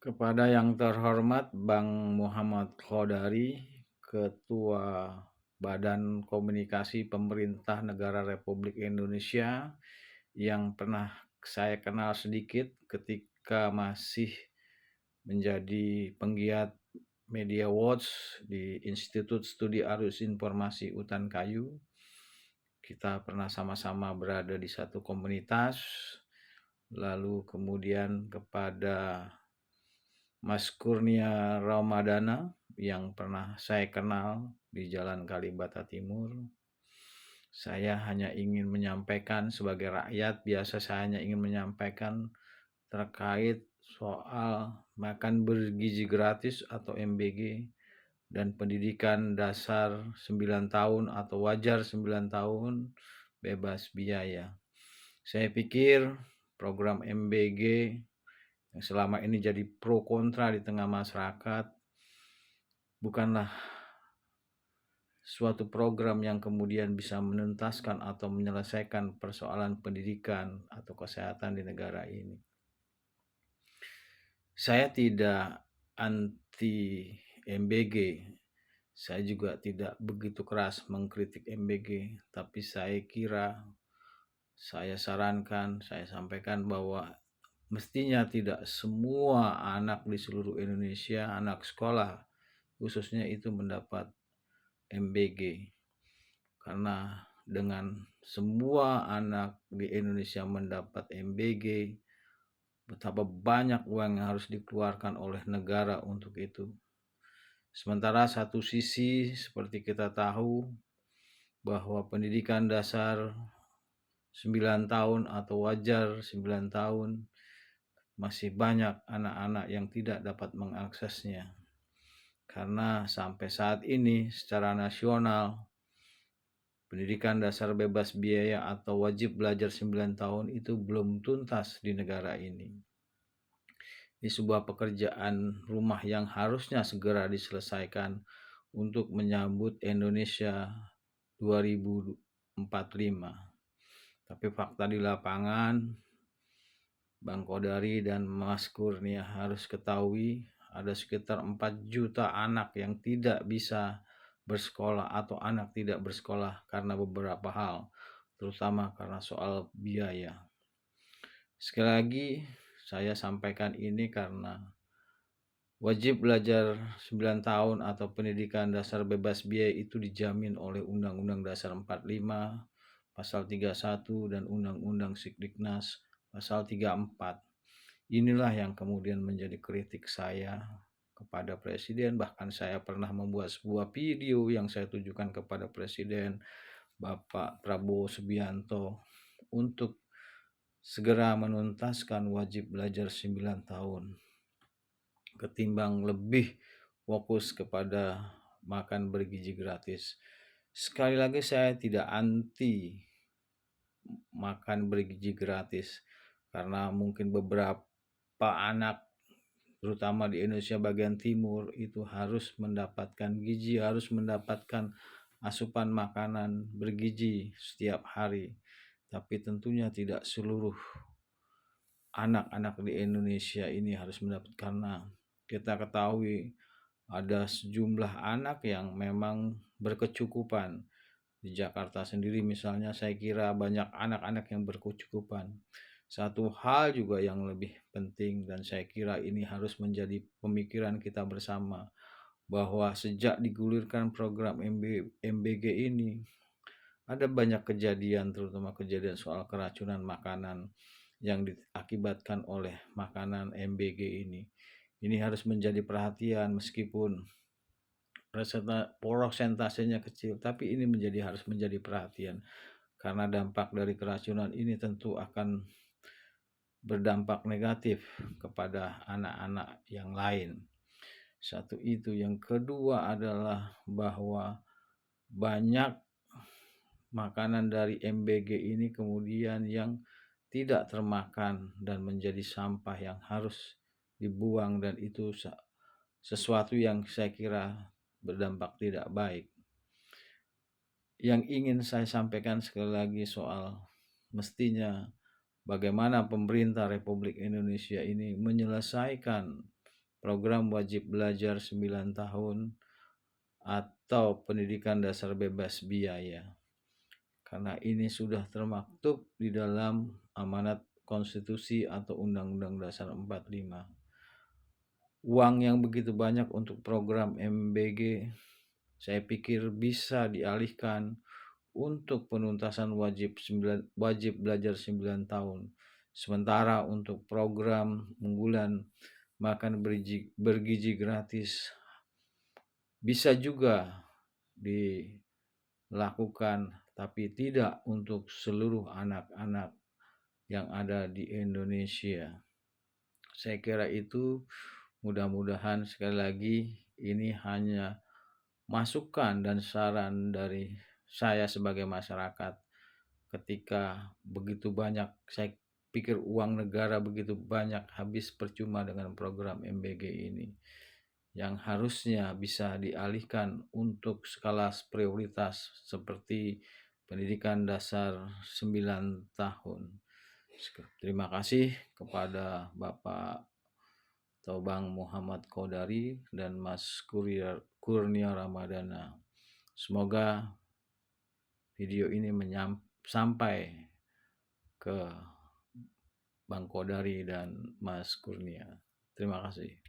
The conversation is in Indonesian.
Kepada yang terhormat Bang Muhammad Khodari, Ketua Badan Komunikasi Pemerintah Negara Republik Indonesia, yang pernah saya kenal sedikit ketika masih menjadi penggiat Media Watch di Institut Studi Arus Informasi Utan Kayu. Kita pernah sama-sama berada di satu komunitas, lalu kemudian kepada Mas Kurnia Ramadana yang pernah saya kenal di Jalan Kalibata Timur. Saya hanya ingin menyampaikan sebagai rakyat biasa, saya hanya ingin menyampaikan terkait soal makan bergizi gratis atau MBG dan pendidikan dasar 9 tahun atau wajar 9 tahun bebas biaya. Saya pikir program MBG yang selama ini jadi pro kontra di tengah masyarakat bukanlah suatu program yang kemudian bisa menuntaskan atau menyelesaikan persoalan pendidikan atau kesehatan di negara ini. Saya tidak anti MBG, saya juga tidak begitu keras mengkritik MBG, tapi saya sarankan, saya sampaikan bahwa mestinya tidak semua anak di seluruh Indonesia, anak sekolah khususnya itu mendapat MBG. Karena dengan semua anak di Indonesia mendapat MBG, betapa banyak uang yang harus dikeluarkan oleh negara untuk itu. Sementara satu sisi seperti kita tahu bahwa pendidikan dasar 9 tahun atau wajar 9 tahun masih banyak anak-anak yang tidak dapat mengaksesnya. Karena sampai saat ini secara nasional pendidikan dasar bebas biaya atau wajib belajar 9 tahun itu belum tuntas di negara ini. Ini sebuah pekerjaan rumah yang harusnya segera diselesaikan untuk menyambut Indonesia 2045. Tapi fakta di lapangan, Bang Khodari dan Mas Kurnia harus ketahui ada sekitar 4 juta anak yang tidak bisa bersekolah atau anak tidak bersekolah karena beberapa hal, terutama karena soal biaya. Sekali lagi saya sampaikan ini karena wajib belajar 9 tahun atau pendidikan dasar bebas biaya itu dijamin oleh Undang-Undang Dasar 45 Pasal 31 dan Undang-Undang Sikdiknas Pasal 34. Inilah yang kemudian menjadi kritik saya kepada Presiden. Bahkan saya pernah membuat sebuah video yang saya tujukan kepada Presiden Bapak Prabowo Subianto untuk segera menuntaskan wajib belajar 9 tahun ketimbang lebih fokus kepada makan bergizi gratis. Sekali lagi saya tidak anti makan bergizi gratis karena mungkin beberapa anak terutama di Indonesia bagian timur itu harus mendapatkan gizi, harus mendapatkan asupan makanan bergizi setiap hari. Tapi tentunya tidak seluruh anak-anak di Indonesia ini harus mendapat, karena kita ketahui ada sejumlah anak yang memang berkecukupan. Di Jakarta sendiri misalnya saya kira banyak anak-anak yang berkecukupan. Satu hal juga yang lebih penting dan saya kira ini harus menjadi pemikiran kita bersama, bahwa sejak digulirkan program MBG ini ada banyak kejadian, terutama kejadian soal keracunan makanan yang diakibatkan oleh makanan MBG ini. Ini harus menjadi perhatian meskipun prosentasenya kecil, tapi ini harus menjadi perhatian karena dampak dari keracunan ini tentu akan berdampak negatif kepada anak-anak yang lain. Satu itu, yang kedua adalah bahwa banyak makanan dari MBG ini kemudian yang tidak termakan dan menjadi sampah yang harus dibuang, dan itu sesuatu yang saya kira berdampak tidak baik. Yang ingin saya sampaikan sekali lagi soal mestinya bagaimana pemerintah Republik Indonesia ini menyelesaikan program wajib belajar 9 tahun atau pendidikan dasar bebas biaya. Karena ini sudah termaktub di dalam amanat konstitusi atau Undang-Undang Dasar 45. Uang yang begitu banyak untuk program MBG, saya pikir bisa dialihkan untuk penuntasan wajib belajar 9 tahun. Sementara untuk program unggulan makan bergizi gratis bisa juga dilakukan, tapi tidak untuk seluruh anak-anak yang ada di Indonesia. Saya kira itu, mudah-mudahan sekali lagi ini hanya masukan dan saran dari saya sebagai masyarakat. Ketika begitu banyak, saya pikir uang negara begitu banyak habis percuma dengan program MBG ini, yang harusnya bisa dialihkan untuk skala prioritas seperti pendidikan dasar 9 tahun. Terima kasih kepada Bapak atau Bang Muhammad Kodari dan Mas Kurnia Ramadana. Semoga video ini sampai ke Bang Kodari dan Mas Kurnia. Terima kasih.